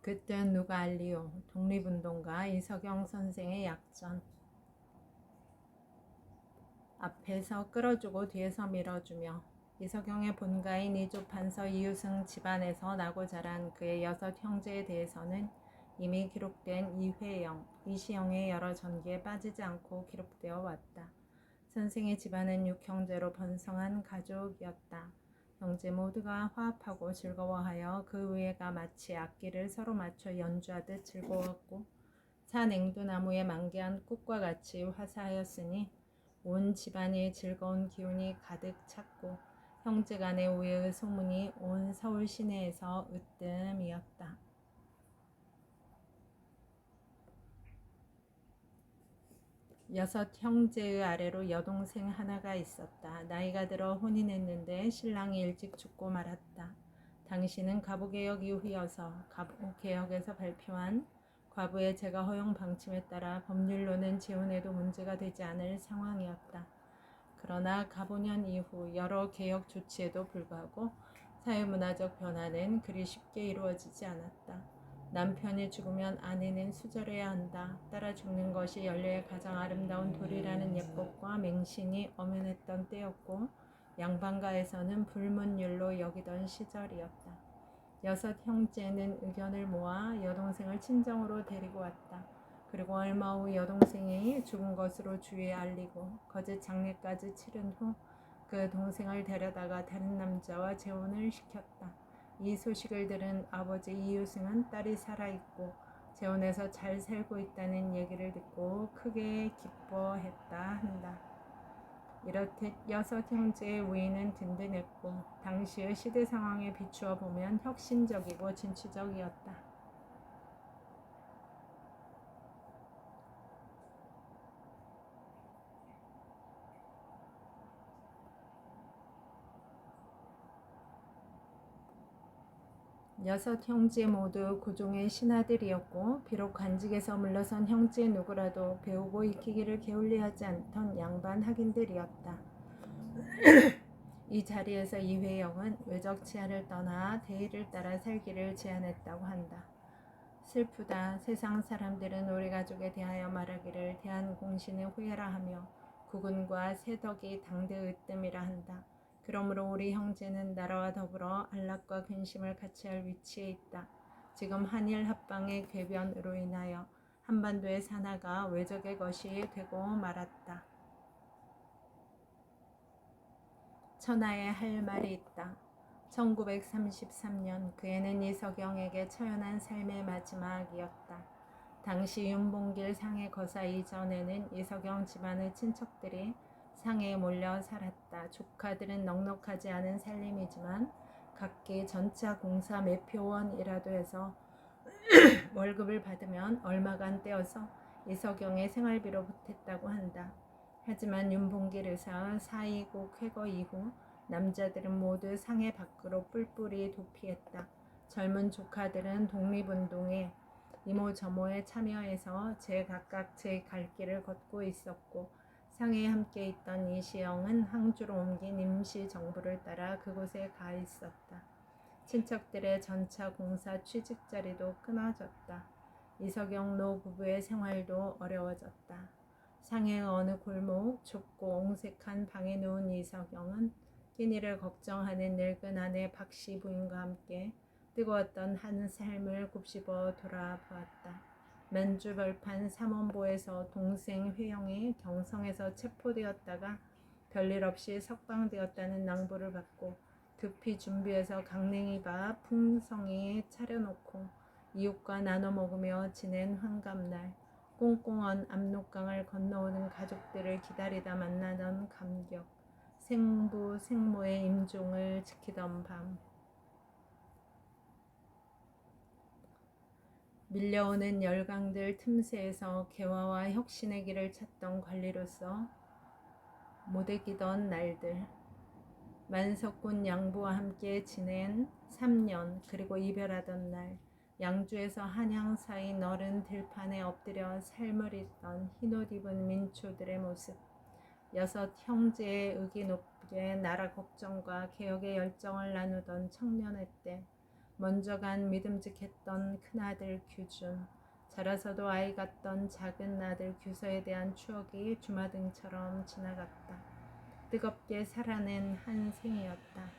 그땐 누가 알리오. 독립운동가 이석영 선생의 약전. 앞에서 끌어주고 뒤에서 밀어주며 이석영의 본가인 이조판서 이유승 집안에서 나고 자란 그의 6 형제에 대해서는 이미 기록된 이회영, 이시영의 여러 전기에 빠지지 않고 기록되어 왔다. 선생의 집안은 6형제로 번성한 가족이었다. 형제 모두가 화합하고 즐거워하여 그 의회가 마치 악기를 서로 맞춰 연주하듯 즐거웠고 산앵두나무에 만개한 꽃과 같이 화사하였으니 온 집안이 즐거운 기운이 가득 찼고 형제간의 우애의 소문이 온 서울 시내에서 으뜸이었다. 6 형제의 아래로 여동생 하나가 있었다. 나이가 들어 혼인했는데 신랑이 일찍 죽고 말았다. 당시는 가부개혁 이후여서 가부개혁에서 발표한 과부의 재가 허용 방침에 따라 법률로는 재혼에도 문제가 되지 않을 상황이었다. 그러나 가보년 이후 여러 개혁 조치에도 불구하고 사회문화적 변화는 그리 쉽게 이루어지지 않았다. 남편이 죽으면 아내는 수절해야 한다. 따라 죽는 것이 연례의 가장 아름다운 도리라는 예법과 맹신이 엄연했던 때였고 양반가에서는 불문율로 여기던 시절이었다. 6 형제는 의견을 모아 여동생을 친정으로 데리고 왔다. 그리고 얼마 후 여동생이 죽은 것으로 주위에 알리고 거짓 장례까지 치른 후 그 동생을 데려다가 다른 남자와 재혼을 시켰다. 이 소식을 들은 아버지 이유승은 딸이 살아있고 재혼해서 잘 살고 있다는 얘기를 듣고 크게 기뻐했다 한다. 이렇듯 6 형제의 우애는 든든했고 당시의 시대 상황에 비추어 보면 혁신적이고 진취적이었다. 6 형제 모두 고종의 신하들이었고 비록 관직에서 물러선 형제 누구라도 배우고 익히기를 게을리하지 않던 양반 학인들이었다. 이 자리에서 이회영은 외적 치아를 떠나 대의를 따라 살기를 제안했다고 한다. 슬프다. 세상 사람들은 우리 가족에 대하여 말하기를 대한공신의 후예라 하며 국운과 세덕이 당대의 으뜸이라 한다. 그러므로 우리 형제는 나라와 더불어 안락과 근심을 같이 할 위치에 있다. 지금 한일 합방의 궤변으로 인하여 한반도의 산하가 외적의 것이 되고 말았다. 천하에 할 말이 있다. 1933년 그 해는 이석영에게 처연한 삶의 마지막이었다. 당시 윤봉길 상해 거사 이전에는 이석영 집안의 친척들이 상해에 몰려 살았다. 조카들은 넉넉하지 않은 살림이지만 각기 전차 공사 매표원이라도 해서 월급을 받으면 얼마간 떼어서 이석영의 생활비로 보탰다고 한다. 하지만 윤봉길 의사 사이국 쾌거 이후 남자들은 모두 상해 밖으로 뿔뿔이 도피했다. 젊은 조카들은 독립운동에 이모저모에 참여해서 제각각 제 갈 길을 걷고 있었고 상해에 함께 있던 이시영은 항주로 옮긴 임시정부를 따라 그곳에 가 있었다. 친척들의 전차 공사 취직 자리도 끊어졌다. 이석영 노부부의 생활도 어려워졌다. 상해의 어느 골목 좁고 옹색한 방에 누운 이석영은 끼니를 걱정하는 늙은 아내 박씨 부인과 함께 뜨거웠던 한 삶을 곱씹어 돌아보았다. 맨주벌판 삼원보에서 동생 회영이 경성에서 체포되었다가 별일 없이 석방되었다는 낭보를 받고 급히 준비해서 강냉이밥 풍성히 차려놓고 이웃과 나눠 먹으며 지낸 환갑날 꽁꽁언 압록강을 건너오는 가족들을 기다리다 만나던 감격, 생부 생모의 임종을 지키던 밤, 밀려오는 열강들 틈새에서 개화와 혁신의 길을 찾던 관리로서 못이기던 날들, 만석군 양부와 함께 지낸 3년 그리고 이별하던 날, 양주에서 한양 사이 너른 들판에 엎드려 삶을 잊던 흰옷 입은 민초들의 모습, 6 형제의 의기 높게 나라 걱정과 개혁의 열정을 나누던 청년의 때, 먼저 간 믿음직했던 큰아들 규준, 자라서도 아이 같던 작은 아들 규서에 대한 추억이 주마등처럼 지나갔다. 뜨겁게 살아낸 한 생이었다.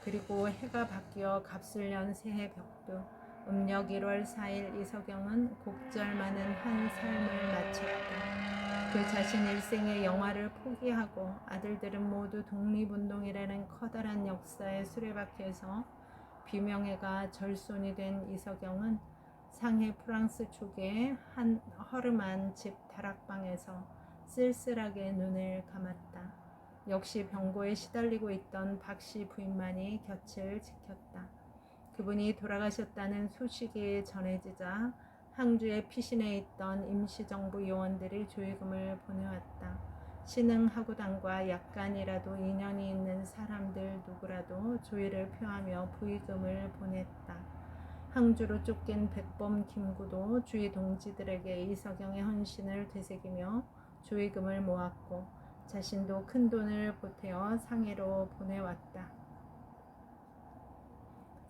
그리고 해가 바뀌어 갑술년 새해 벽두 음력 1월 4일 이석영은 곡절많은 한 삶을 마쳤다. 그 자신 일생의 영화를 포기하고 아들들은 모두 독립운동이라는 커다란 역사의 수레바퀴에서 비명해가 절손이 된 이석영은 상해 프랑스 쪽의 한 허름한 집 다락방에서 쓸쓸하게 눈을 감았다. 역시 병고에 시달리고 있던 박씨 부인만이 곁을 지켰다. 그분이 돌아가셨다는 소식이 전해지자 항주에 피신해 있던 임시정부 요원들이 조의금을 보내왔다. 신흥하구당과 약간이라도 인연이 있는 사람들 누구라도 조의를 표하며 부의금을 보냈다. 항주로 쫓긴 백범 김구도 주위 동지들에게 이석영의 헌신을 되새기며 조의금을 모았고 자신도 큰 돈을 보태어 상해로 보내왔다.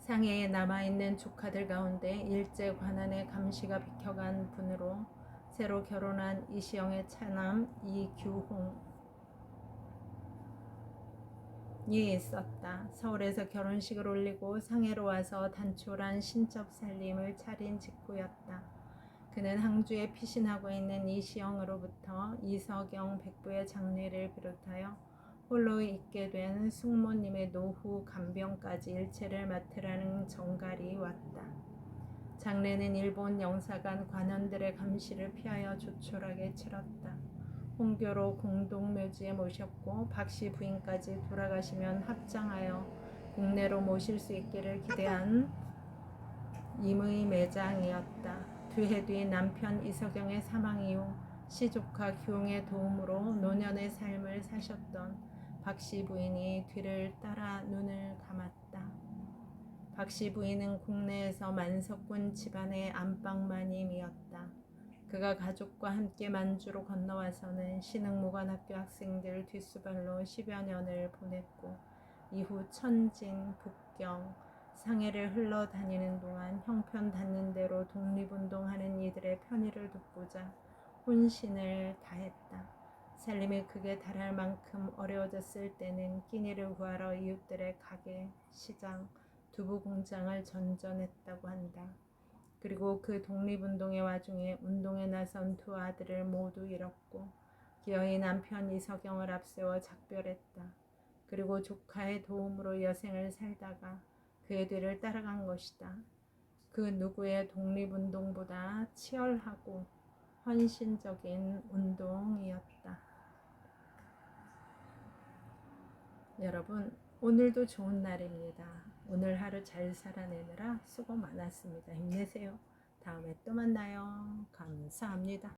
상해에 남아있는 조카들 가운데 일제 관한의 감시가 비켜간 분으로 새로 결혼한 이시영의 차남 이규홍이 있었다. 서울에서 결혼식을 올리고 상해로 와서 단촐한 신적 살림을 차린 직후였다. 그는 항주에 피신하고 있는 이시영으로부터 이석영 백부의 장례를 비롯하여 홀로 있게 된 숙모님의 노후 간병까지 일체를 맡으라는 정갈이 왔다. 장례는 일본 영사관 관원들의 감시를 피하여 조촐하게 치렀다. 홍교로 공동묘지에 모셨고 박씨 부인까지 돌아가시면 합장하여 국내로 모실 수 있기를 기대한 임의 매장이었다. 뒤해 뒤 남편 이석영의 사망 이후 시조카 규홍의 도움으로 노년의 삶을 사셨던 박씨 부인이 뒤를 따라 눈을 감았다. 박씨 부인은 국내에서 만석군 집안의 안방마님이었다. 그가 가족과 함께 만주로 건너와서는 신흥무관학교 학생들 뒷수발로 10여 년을 보냈고 이후 천진, 북경, 상해를 흘러다니는 동안 형편 닿는 대로 독립운동하는 이들의 편의를 돕고자 혼신을 다했다. 살림이 극에 달할 만큼 어려워졌을 때는 끼니를 구하러 이웃들의 가게, 시장, 두부 공장을 전전했다고 한다. 그리고 그 독립운동의 와중에 운동에 나선 두 아들을 모두 잃었고 기어이 남편 이석영을 앞세워 작별했다. 그리고 조카의 도움으로 여생을 살다가 그의 뒤를 따라간 것이다. 그 누구의 독립운동보다 치열하고 헌신적인 운동이었다. 여러분, 오늘도 좋은 날입니다. 오늘 하루 잘 살아내느라 수고 많았습니다. 힘내세요. 다음에 또 만나요. 감사합니다.